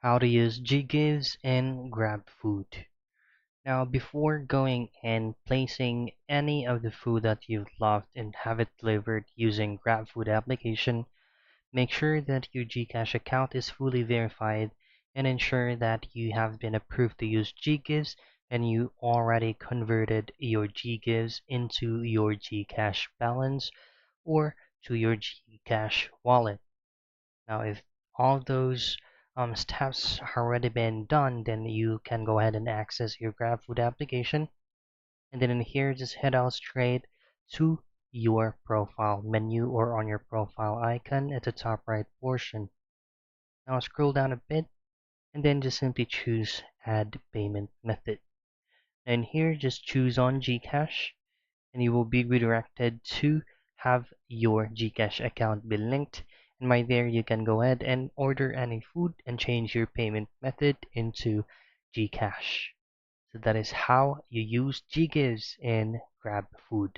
How to use Ggives in Grabfood. Now, before going and placing any of the food that you've loved and have it delivered using Grabfood application, make sure that your Gcash account is fully verified and ensure that you have been approved to use Ggives and you already converted your Ggives into your Gcash balance or to your Gcash wallet. Now, if all those steps have already been done, then you can go ahead and access your GrabFood application. And then in here, just head out straight to your profile menu or on your profile icon at the top right portion. Now scroll down a bit and then just simply choose Add Payment Method. And here, just choose on Gcash and you will be redirected to have your Gcash account be linked. And right there, you can go ahead and order any food and change your payment method into Gcash. So that is how you use Ggives in GrabFood.